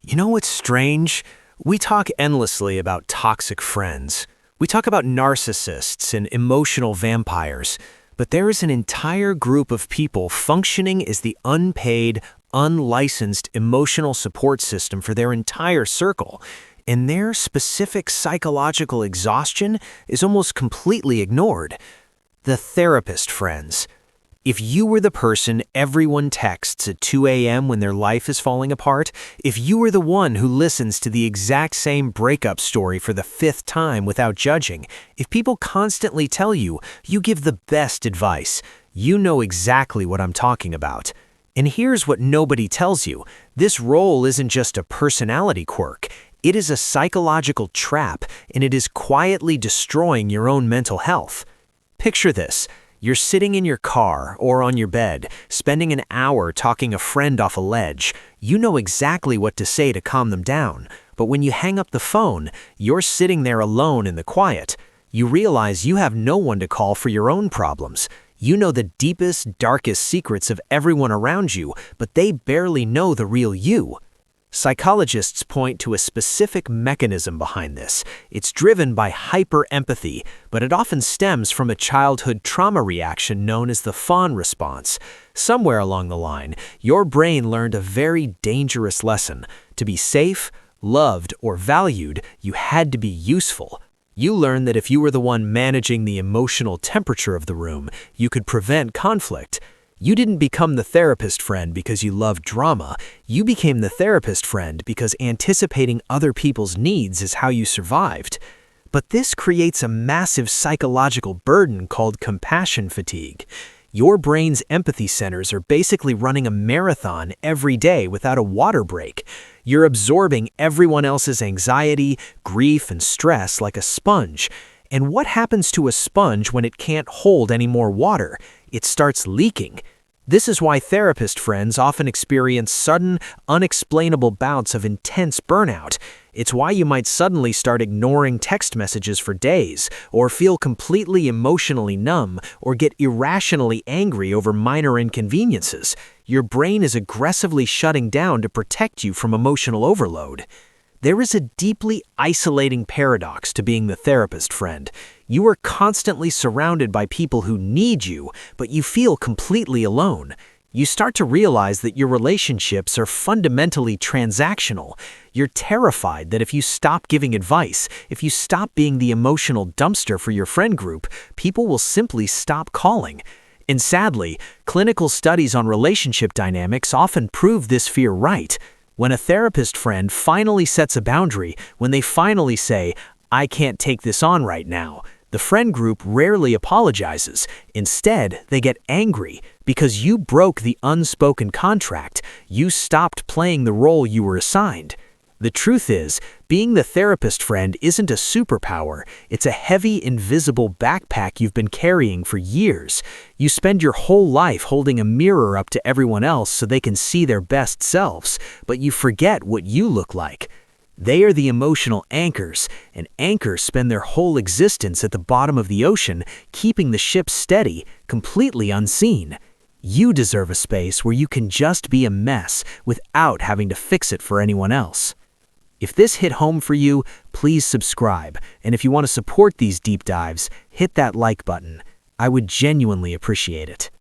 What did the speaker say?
You know what's strange? We talk endlessly about toxic friends. We talk about narcissists and emotional vampires. But there is an entire group of people functioning as the unpaid, unlicensed emotional support system for their entire circle. And their specific psychological exhaustion is almost completely ignored. The therapist friends. If you were the person everyone texts at 2 a.m. when their life is falling apart, if you were the one who listens to the exact same breakup story for the 5th time without judging, if people constantly tell you, you give the best advice, you know exactly what I'm talking about. And here's what nobody tells you. This role isn't just a personality quirk. It is a psychological trap, and it is quietly destroying your own mental health. Picture this. You're sitting in your car or on your bed, spending an hour talking a friend off a ledge. You know exactly what to say to calm them down. But when you hang up the phone, you're sitting there alone in the quiet. You realize you have no one to call for your own problems. You know the deepest, darkest secrets of everyone around you, but they barely know the real you. Psychologists point to a specific mechanism behind this. It's driven by hyper-empathy, but it often stems from a childhood trauma reaction known as the fawn response. Somewhere along the line, your brain learned a very dangerous lesson. To be safe, loved, or valued, you had to be useful. You learned that if you were the one managing the emotional temperature of the room, you could prevent conflict. You didn't become the therapist friend because you loved drama. You became the therapist friend because anticipating other people's needs is how you survived. But this creates a massive psychological burden called compassion fatigue. Your brain's empathy centers are basically running a marathon every day without a water break. You're absorbing everyone else's anxiety, grief, and stress like a sponge. And what happens to a sponge when it can't hold any more water? It starts leaking. This is why therapist friends often experience sudden, unexplainable bouts of intense burnout. It's why you might suddenly start ignoring text messages for days, or feel completely emotionally numb, or get irrationally angry over minor inconveniences. Your brain is aggressively shutting down to protect you from emotional overload. There is a deeply isolating paradox to being the therapist friend. You are constantly surrounded by people who need you, but you feel completely alone. You start to realize that your relationships are fundamentally transactional. You're terrified that if you stop giving advice, if you stop being the emotional dumpster for your friend group, people will simply stop calling. And sadly, clinical studies on relationship dynamics often prove this fear right. When a therapist friend finally sets a boundary, when they finally say, "I can't take this on right now," the friend group rarely apologizes. Instead, they get angry because you broke the unspoken contract. You stopped playing the role you were assigned. The truth is, being the therapist friend isn't a superpower. It's a heavy, invisible backpack you've been carrying for years. You spend your whole life holding a mirror up to everyone else so they can see their best selves, but you forget what you look like. They are the emotional anchors, and anchors spend their whole existence at the bottom of the ocean, keeping the ship steady, completely unseen. You deserve a space where you can just be a mess without having to fix it for anyone else. If this hit home for you, please subscribe. And if you want to support these deep dives, hit that like button. I would genuinely appreciate it.